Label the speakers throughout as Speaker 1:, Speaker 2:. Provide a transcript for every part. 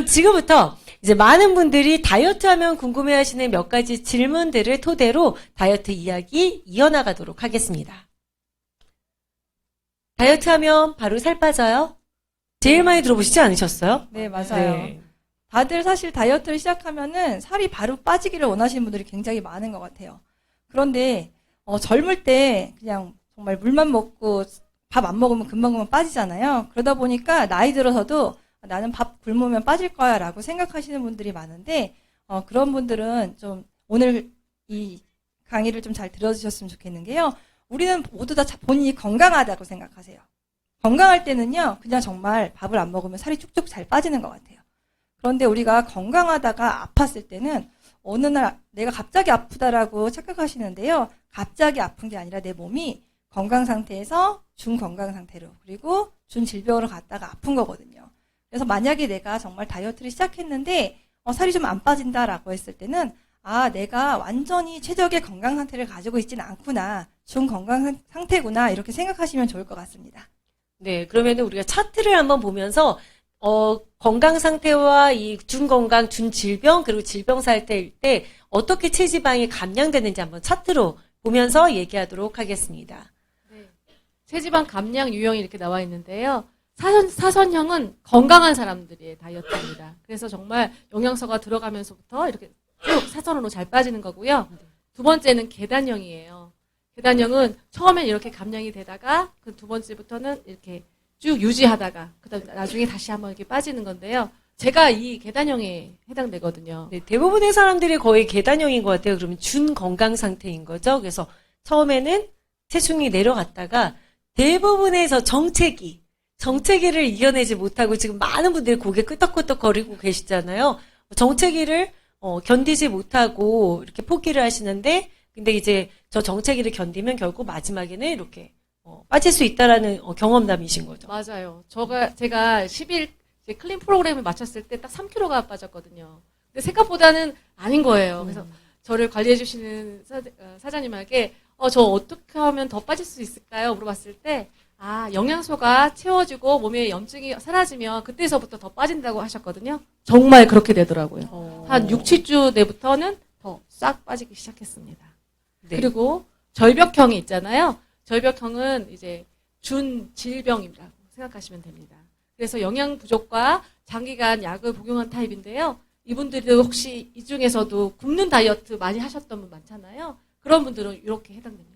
Speaker 1: 그럼 지금부터 이제 많은 분들이 다이어트 하면 궁금해 하시는 몇 가지 질문들을 토대로 다이어트 이야기 이어나가도록 하겠습니다. 다이어트 하면 바로 살 빠져요? 제일 많이 들어보시지 않으셨어요?
Speaker 2: 네, 맞아요.
Speaker 1: 네.
Speaker 2: 다들 사실 다이어트를 시작하면은 살이 바로 빠지기를 원하시는 분들이 굉장히 많은 것 같아요. 그런데 젊을 때 그냥 정말 물만 먹고 밥 안 먹으면 금방 빠지잖아요. 그러다 보니까 나이 들어서도 나는 밥 굶으면 빠질 거야 라고 생각하시는 분들이 많은데 그런 분들은 좀 오늘 이 강의를 좀 잘 들어주셨으면 좋겠는 게요. 우리는 모두 다 본인이 건강하다고 생각하세요. 건강할 때는요, 그냥 정말 밥을 안 먹으면 살이 쭉쭉 잘 빠지는 것 같아요. 그런데 우리가 건강하다가 아팠을 때는 어느 날 내가 갑자기 아프다라고 착각하시는데요. 갑자기 아픈 게 아니라 내 몸이 건강 상태에서 준건강 상태로 그리고 준질병으로 갔다가 아픈 거거든요. 그래서 만약에 내가 정말 다이어트를 시작했는데 살이 좀 안 빠진다라고 했을 때는 내가 완전히 최적의 건강 상태를 가지고 있지는 않구나. 준건강 상태구나. 이렇게 생각하시면 좋을 것 같습니다.
Speaker 1: 네, 그러면은 우리가 차트를 한번 보면서 건강 상태와 이 준건강, 준질병, 그리고 질병 상태일 때 어떻게 체지방이 감량되는지 한번 차트로 보면서 얘기하도록 하겠습니다.
Speaker 3: 네. 체지방 감량 유형이 이렇게 나와 있는데요. 사선형은 건강한 사람들의 다이어트입니다. 그래서 정말 영양소가 들어가면서부터 이렇게 쭉 사선으로 잘 빠지는 거고요. 두 번째는 계단형이에요. 계단형은 처음엔 이렇게 감량이 되다가 그 두 번째부터는 이렇게 쭉 유지하다가 그다음 나중에 다시 한번 이렇게 빠지는 건데요. 제가 이 계단형에 해당되거든요.
Speaker 1: 네, 대부분의 사람들이 거의 계단형인 것 같아요. 그러면 준건강 상태인 거죠. 그래서 처음에는 체중이 내려갔다가 대부분에서 정체기를 이겨내지 못하고 지금 많은 분들이 고개 끄덕끄덕 거리고 계시잖아요. 정체기를 견디지 못하고 이렇게 포기를 하시는데, 근데 이제 저 정체기를 견디면 결국 마지막에는 이렇게 빠질 수 있다라는 경험담이신 거죠.
Speaker 3: 맞아요. 제가 10일 이제 클린 프로그램을 마쳤을 때 딱 3kg가 빠졌거든요. 근데 생각보다는 아닌 거예요. 그래서 저를 관리해 주시는 사장님에게 저 어떻게 하면 더 빠질 수 있을까요? 물어봤을 때 영양소가 채워지고 몸에 염증이 사라지면 그때서부터 더 빠진다고 하셨거든요. 정말 그렇게 되더라고요. 한 6, 7주 내부터는 더 싹 빠지기 시작했습니다.
Speaker 1: 네.
Speaker 3: 그리고 절벽형이 있잖아요. 절벽형은 이제 준질병이라고 생각하시면 됩니다. 그래서 영양 부족과 장기간 약을 복용한 타입인데요. 이분들도 혹시 이 중에서도 굶는 다이어트 많이 하셨던 분 많잖아요. 그런 분들은 이렇게 해당됩니다.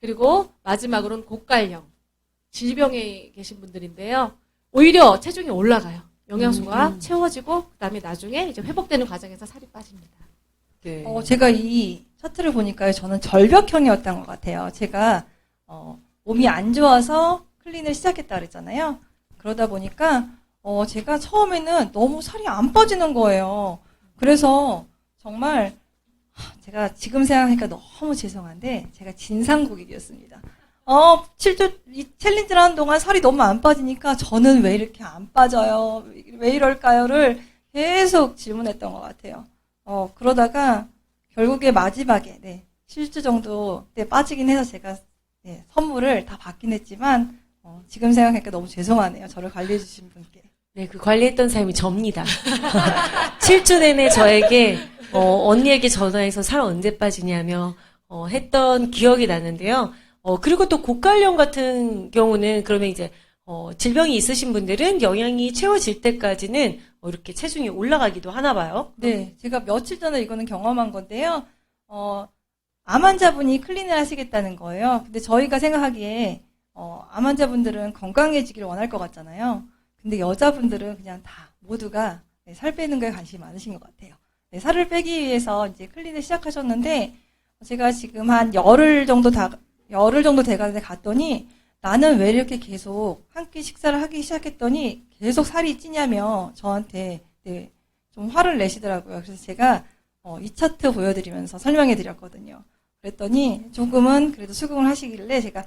Speaker 3: 그리고 마지막으로는 고갈형, 질병에 계신 분들인데요. 오히려 체중이 올라가요. 영양소가 채워지고 그다음에 나중에 이제 회복되는 과정에서 살이 빠집니다.
Speaker 1: 네.
Speaker 2: 제가 이 차트를 보니까요, 저는 절벽형이었던 것 같아요. 제가 몸이 안 좋아서 클린을 시작했다 그랬잖아요. 그러다 보니까 제가 처음에는 너무 살이 안 빠지는 거예요. 그래서 정말 제가 지금 생각하니까 너무 죄송한데 제가 진상고객이었습니다. 7주 이 챌린지를 하는 동안 살이 너무 안 빠지니까 저는 왜 이렇게 안 빠져요? 왜 이럴까요?를 계속 질문했던 것 같아요. 그러다가 결국에 마지막에 7주 정도 때 빠지긴 해서 제가 선물을 다 받긴 했지만 지금 생각하니까 너무 죄송하네요. 저를 관리해 주신 분께.
Speaker 1: 네, 그 관리했던 사람이 접니다. 7주 내내 저에게 언니에게 전화해서 살 언제 빠지냐며 했던 기억이 나는데요. 그리고 또 고갈형 같은 경우는 그러면 이제 질병이 있으신 분들은 영양이 채워질 때까지는 이렇게 체중이 올라가기도 하나 봐요.
Speaker 2: 네, 제가 며칠 전에 이거는 경험한 건데요. 암 환자분이 클린을 하시겠다는 거예요. 근데 저희가 생각하기에 암 환자분들은 건강해지기를 원할 것 같잖아요. 근데 여자분들은 그냥 다 모두가 살 빼는 거에 관심이 많으신 것 같아요. 살을 빼기 위해서 이제 클린을 시작하셨는데 제가 지금 한 열흘 정도 돼가는데 갔더니 나는 왜 이렇게 계속 한 끼 식사를 하기 시작했더니 계속 살이 찌냐며 저한테 좀 화를 내시더라고요. 그래서 제가 이 차트 보여드리면서 설명해 드렸거든요. 그랬더니 조금은 그래도 수긍을 하시길래 제가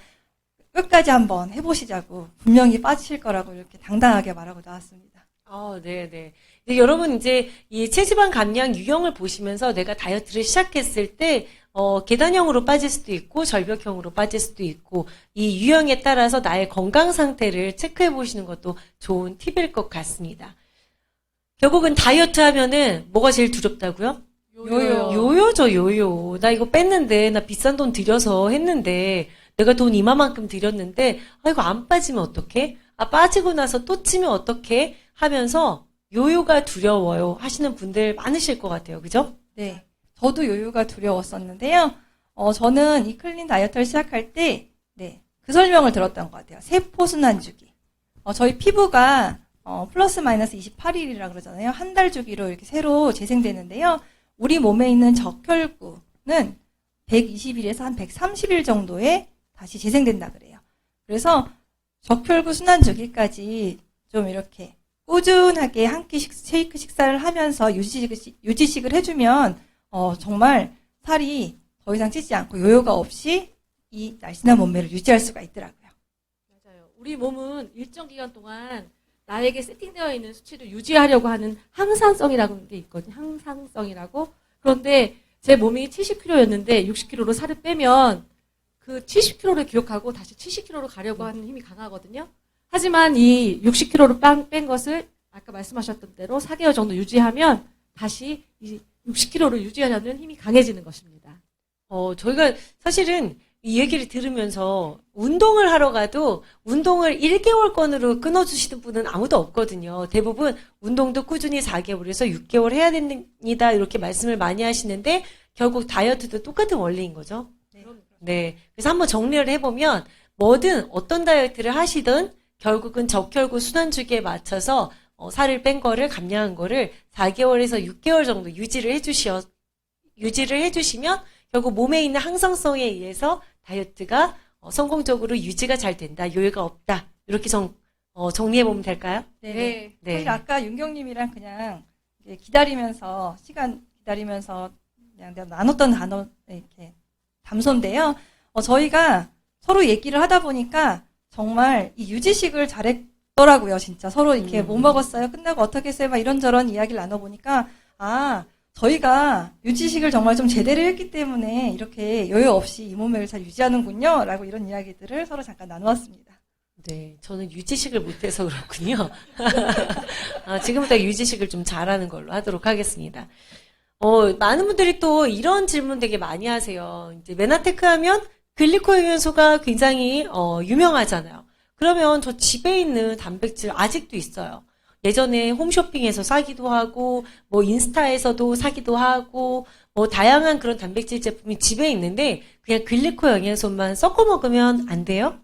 Speaker 2: 끝까지 한번 해보시자고 분명히 빠지실 거라고 이렇게 당당하게 말하고 나왔습니다.
Speaker 1: 네네. 여러분 이제 이 체지방 감량 유형을 보시면서 내가 다이어트를 시작했을 때 계단형으로 빠질 수도 있고 절벽형으로 빠질 수도 있고 이 유형에 따라서 나의 건강 상태를 체크해 보시는 것도 좋은 팁일 것 같습니다. 결국은 다이어트 하면은 뭐가 제일 두렵다고요?
Speaker 2: 요요.
Speaker 1: 요요죠, 요요. 나 이거 뺐는데, 나 비싼 돈 들여서 했는데, 내가 돈 이만큼 들였는데, 아, 이거 안 빠지면 어떡해? 아, 빠지고 나서 또 찌면 어떡해? 하면서 요요가 두려워요 하시는 분들 많으실 것 같아요. 그죠?
Speaker 2: 네. 저도 요요가 두려웠었는데요. 저는 이 클린 다이어트를 시작할 때, 네. 그 설명을 들었던 것 같아요. 세포순환 주기. 저희 피부가, 플러스 마이너스 28일이라 그러잖아요. 한 달 주기로 이렇게 새로 재생되는데요. 우리 몸에 있는 적혈구는 120일에서 한 130일 정도에 다시 재생된다 그래요. 그래서 적혈구 순환 주기까지 좀 이렇게 꾸준하게 한 끼씩 쉐이크 식사를 하면서 유지식을 해주면 정말 살이 더 이상 찌지 않고 요요가 없이 이 날씬한 몸매를 유지할 수가 있더라고요.
Speaker 3: 맞아요. 우리 몸은 일정 기간 동안 나에게 세팅되어 있는 수치를 유지하려고 하는 항상성이라는 게 있거든요. 항상성이라고. 그런데 제 몸이 70kg였는데 60kg로 살을 빼면 그 70kg를 기억하고 다시 70kg로 가려고 하는 힘이 강하거든요. 하지만 이 60kg로 뺀 것을 아까 말씀하셨던 대로 4개월 정도 유지하면 다시 이 60kg를 유지하려는 힘이 강해지는 것입니다.
Speaker 1: 저희가 사실은 이 얘기를 들으면서 운동을 하러 가도 운동을 1개월권으로 끊어주시는 분은 아무도 없거든요. 대부분 운동도 꾸준히 4개월에서 6개월 해야 됩니다. 이렇게 말씀을 많이 하시는데 결국 다이어트도 똑같은 원리인 거죠. 네. 그래서 한번 정리를 해보면 뭐든 어떤 다이어트를 하시든 결국은 적혈구 순환주기에 맞춰서 살을 뺀 거를 감량한 거를 4개월에서 6개월 정도 유지를 해주시면 결국 몸에 있는 항상성에 의해서 다이어트가 성공적으로 유지가 잘 된다. 요요가 없다. 이렇게 정리해보면 될까요?
Speaker 2: 네.
Speaker 1: 네.
Speaker 2: 사실 아까 윤경님이랑 그냥 이제 기다리면서, 시간 기다리면서 그냥 내가 나눴던 단어, 이렇게 담소인데요. 저희가 서로 얘기를 하다 보니까 정말 이 유지식을 잘했더라고요, 진짜. 서로 이렇게 뭐 먹었어요? 끝나고 어떻게 했어요? 막 이런저런 이야기를 나눠보니까, 저희가 유지식을 정말 좀 제대로 했기 때문에 이렇게 여유 없이 이 몸매를 잘 유지하는군요. 라고 이런 이야기들을 서로 잠깐 나누었습니다.
Speaker 1: 네, 저는 유지식을 못해서 그렇군요. 지금부터 유지식을 좀 잘하는 걸로 하도록 하겠습니다. 많은 분들이 또 이런 질문 되게 많이 하세요. 이제 메나테크 하면 글리코영양소가 굉장히 유명하잖아요. 그러면 저 집에 있는 단백질 아직도 있어요. 예전에 홈쇼핑에서 사기도 하고, 뭐 인스타에서도 사기도 하고, 뭐 다양한 그런 단백질 제품이 집에 있는데 그냥 글리코 영양소만 섞어 먹으면 안 돼요?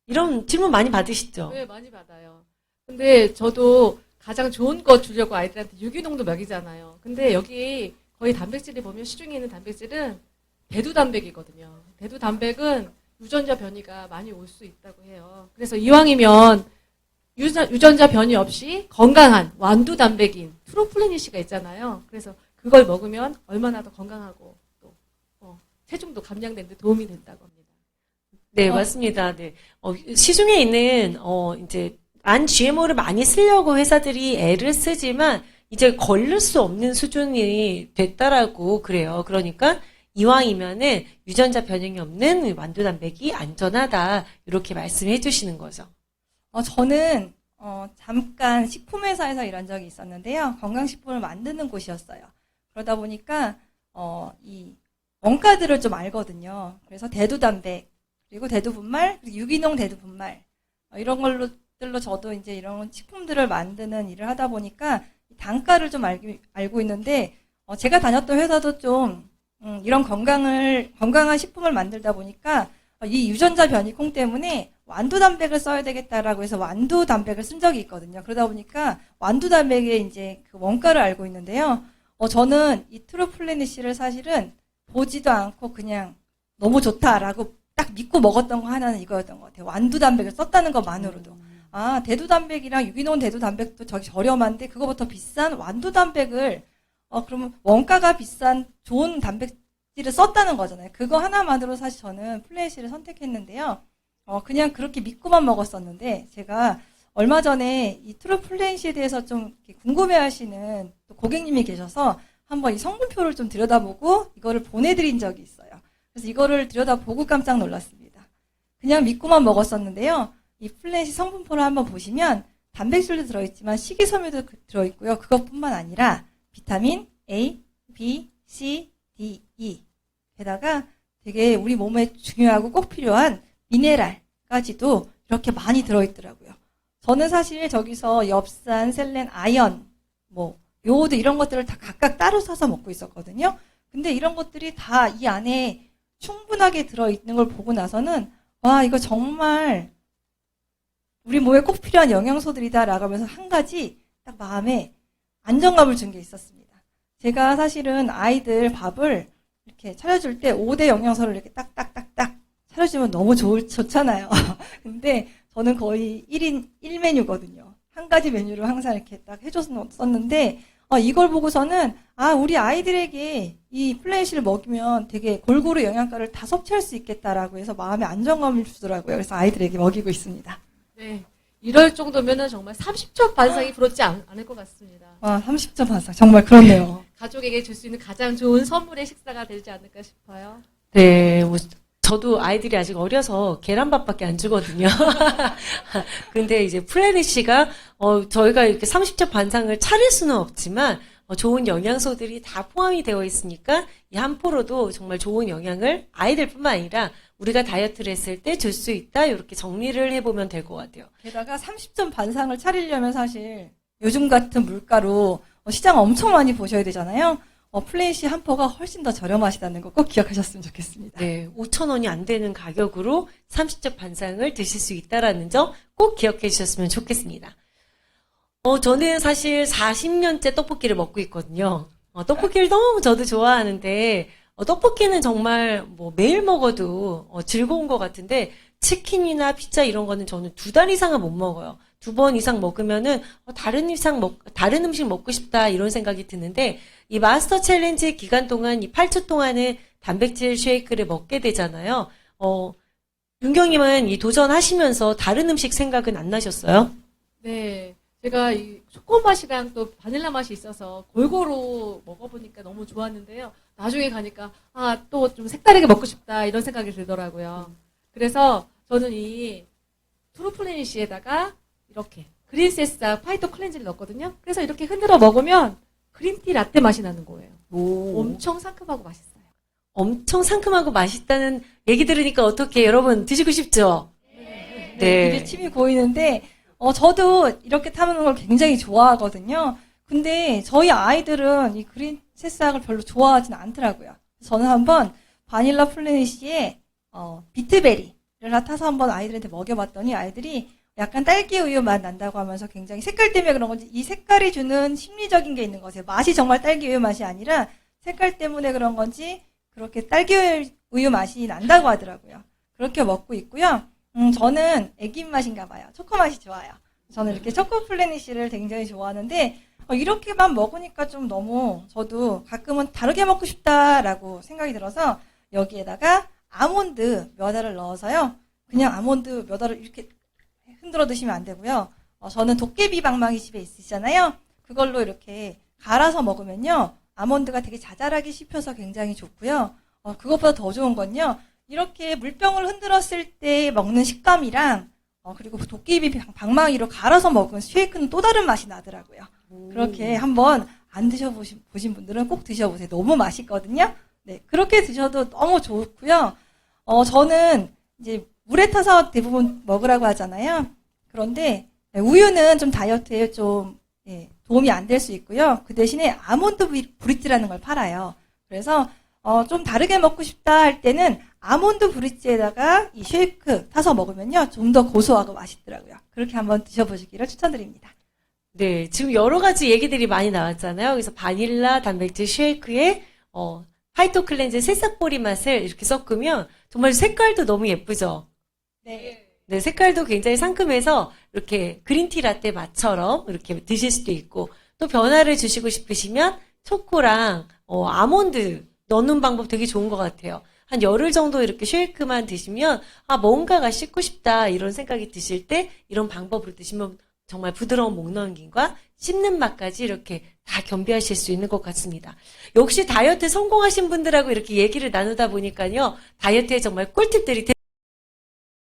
Speaker 1: 이런 질문 많이 받으시죠?
Speaker 3: 네, 많이 받아요. 근데 저도 가장 좋은 거 주려고 아이들한테 유기농도 먹이잖아요. 근데 여기 거의 단백질이 보면 시중에 있는 단백질은 대두 단백이거든요. 대두 단백은 유전자 변이가 많이 올 수 있다고 해요. 그래서 이왕이면 유전자 변이 없이 건강한 완두 단백인 트로플레니시가 있잖아요. 그래서 그걸 먹으면 얼마나 더 건강하고 또 체중도 감량되는 데 도움이 된다고 합니다.
Speaker 1: 네, 맞습니다. 네. 시중에 있는 이제 안 GMO를 많이 쓰려고 회사들이 애를 쓰지만 이제 걸릴 수 없는 수준이 됐다라고 그래요. 그러니까 이왕이면은 유전자 변형이 없는 완두 단백이 안전하다 이렇게 말씀해 주시는 거죠.
Speaker 2: 저는 잠깐 식품회사에서 일한 적이 있었는데요. 건강식품을 만드는 곳이었어요. 그러다 보니까 이 원가들을 좀 알거든요. 그래서 대두 단백, 그리고 대두 분말, 그리고 유기농 대두 분말 이런 걸로 저도 이제 이런 식품들을 만드는 일을 하다 보니까 단가를 좀 알고 있는데 제가 다녔던 회사도 좀 이런 건강한 식품을 만들다 보니까 이 유전자 변이콩 때문에 완두 단백을 써야 되겠다라고 해서 완두 단백을 쓴 적이 있거든요. 그러다 보니까 완두 단백의 이제 그 원가를 알고 있는데요. 저는 이 트루플래닛을 사실은 보지도 않고 그냥 너무 좋다라고 딱 믿고 먹었던 거 하나는 이거였던 것 같아요. 완두 단백을 썼다는 것만으로도. 대두 단백이랑 유기농 대두 단백도 저기 저렴한데 그거보다 비싼 완두 단백을 그러면 원가가 비싼 좋은 단백질을 썼다는 거잖아요. 그거 하나만으로 사실 저는 플래시를 선택했는데요. 그냥 그렇게 믿고만 먹었었는데 제가 얼마 전에 이 트루플래시에 대해서 좀 궁금해하시는 또 고객님이 계셔서 한번 이 성분표를 좀 들여다보고 이거를 보내드린 적이 있어요. 그래서 이거를 들여다보고 깜짝 놀랐습니다. 그냥 믿고만 먹었었는데요. 이 플래시 성분표를 한번 보시면 단백질도 들어있지만 식이섬유도 들어있고요. 그것뿐만 아니라 비타민 A, B, C, D, E 게다가 되게 우리 몸에 중요하고 꼭 필요한 미네랄까지도 이렇게 많이 들어있더라고요. 저는 사실 저기서 엽산, 셀렌, 아연, 뭐 요오드 이런 것들을 다 각각 따로 사서 먹고 있었거든요. 근데 이런 것들이 다 이 안에 충분하게 들어있는 걸 보고 나서는 와, 이거 정말 우리 몸에 꼭 필요한 영양소들이다라고 하면서 한 가지 딱 마음에 안정감을 준 게 있었습니다. 제가 사실은 아이들 밥을 이렇게 차려줄 때 5대 영양소를 이렇게 딱딱딱딱 차려주면 너무 좋잖아요. 근데 저는 거의 1인 1메뉴거든요. 한 가지 메뉴를 항상 이렇게 딱 해줬었는데, 이걸 보고서는, 우리 아이들에게 이 플래시를 먹이면 되게 골고루 영양가를 다 섭취할 수 있겠다라고 해서 마음에 안정감을 주더라고요. 그래서 아이들에게 먹이고 있습니다.
Speaker 3: 네. 이럴 정도면은 정말 30점 반상이 부럽지 않을 것 같습니다.
Speaker 2: 30점 반상. 정말 그렇네요.
Speaker 3: 가족에게 줄 수 있는 가장 좋은 선물의 식사가 되지 않을까 싶어요.
Speaker 1: 네, 저도 아이들이 아직 어려서 계란밥밖에 안 주거든요. 근데 이제 플래닛이가, 저희가 이렇게 30점 반상을 차릴 수는 없지만, 좋은 영양소들이 다 포함이 되어 있으니까, 이 한 포로도 정말 좋은 영양을 아이들뿐만 아니라 우리가 다이어트를 했을 때 줄 수 있다, 이렇게 정리를 해보면 될 것 같아요.
Speaker 2: 게다가 30점 반상을 차리려면 사실 요즘 같은 물가로 시장 엄청 많이 보셔야 되잖아요. 플래닛이 한 포가 훨씬 더 저렴하시다는 거 꼭 기억하셨으면 좋겠습니다.
Speaker 1: 네, 5,000원이 안 되는 가격으로 30점 반상을 드실 수 있다라는 점 꼭 기억해 주셨으면 좋겠습니다. 저는 사실 40년째 떡볶이를 먹고 있거든요. 떡볶이를 너무 저도 좋아하는데, 떡볶이는 정말 뭐 매일 먹어도 즐거운 것 같은데, 치킨이나 피자 이런 거는 저는 2달 이상은 못 먹어요. 2번 이상 먹으면은 다른 음식 먹고 싶다 이런 생각이 드는데, 이 마스터 챌린지 기간 동안 이 8주 동안은 단백질 쉐이크를 먹게 되잖아요. 윤경님은 이 도전하시면서 다른 음식 생각은 안 나셨어요?
Speaker 3: 네. 제가 이 초코 맛이랑 또 바닐라 맛이 있어서 골고루 먹어보니까 너무 좋았는데요. 나중에 가니까 또 좀 색다르게 먹고 싶다 이런 생각이 들더라고요. 그래서 저는 이 트루플래닛에다가 이렇게 그린세사 파이토 클렌즈를 넣었거든요. 그래서 이렇게 흔들어 먹으면 그린티 라떼 맛이 나는 거예요. 엄청 상큼하고 맛있어요.
Speaker 1: 엄청 상큼하고 맛있다는 얘기 들으니까 어떻게 여러분 드시고 싶죠?
Speaker 2: 네. 입에 침이 고이는데, 저도 이렇게 타먹는 걸 굉장히 좋아하거든요. 근데 저희 아이들은 이 그린 새싹을 별로 좋아하지는 않더라고요. 저는 한번 바닐라 플래닛에 비트베리를 타서 한번 아이들한테 먹여봤더니 아이들이 약간 딸기 우유 맛 난다고 하면서 굉장히 색깔 때문에 그런 건지 이 색깔이 주는 심리적인 게 있는 것 같아요. 맛이 정말 딸기 우유 맛이 아니라 색깔 때문에 그런 건지 그렇게 딸기 우유 맛이 난다고 하더라고요. 그렇게 먹고 있고요. 저는 애기 입맛인가 봐요. 초코 맛이 좋아요. 저는 이렇게 초코 플래닛을 굉장히 좋아하는데 이렇게만 먹으니까 좀 너무 저도 가끔은 다르게 먹고 싶다라고 생각이 들어서 여기에다가 아몬드 몇 알을 넣어서요. 그냥 아몬드 몇 알을 이렇게 흔들어 드시면 안 되고요. 저는 도깨비 방망이 집에 있으시잖아요. 그걸로 이렇게 갈아서 먹으면요. 아몬드가 되게 자잘하게 씹혀서 굉장히 좋고요. 그것보다 더 좋은 건요. 이렇게 물병을 흔들었을 때 먹는 식감이랑 그리고 도깨비 방망이로 갈아서 먹은 쉐이크는 또 다른 맛이 나더라고요. 그렇게 한번 안 드셔보신 분들은 꼭 드셔보세요. 너무 맛있거든요. 네, 그렇게 드셔도 너무 좋고요. 저는 이제 물에 타서 대부분 먹으라고 하잖아요. 그런데 우유는 좀 다이어트에 좀 도움이 안 될 수 있고요. 그 대신에 아몬드 브릿지라는 걸 팔아요. 그래서 좀 다르게 먹고 싶다 할 때는 아몬드 브릿지에다가 이 쉐이크 타서 먹으면요. 좀 더 고소하고 맛있더라고요. 그렇게 한번 드셔보시기를 추천드립니다.
Speaker 1: 네, 지금 여러 가지 얘기들이 많이 나왔잖아요. 그래서 바닐라 단백질 쉐이크에 파이토 클렌즈 새싹보리 맛을 이렇게 섞으면 정말 색깔도 너무 예쁘죠?
Speaker 2: 네.
Speaker 1: 네, 색깔도 굉장히 상큼해서 이렇게 그린티 라떼 맛처럼 이렇게 드실 수도 있고 또 변화를 주시고 싶으시면 초코랑 아몬드 넣는 방법 되게 좋은 것 같아요. 한 열흘 정도 이렇게 쉐이크만 드시면 뭔가가 씻고 싶다 이런 생각이 드실 때 이런 방법으로 드시면 정말 부드러운 목 넘김과 씹는 맛까지 이렇게 다 겸비하실 수 있는 것 같습니다. 역시 다이어트 성공하신 분들하고 이렇게 얘기를 나누다 보니까요. 다이어트에 정말 꿀팁들이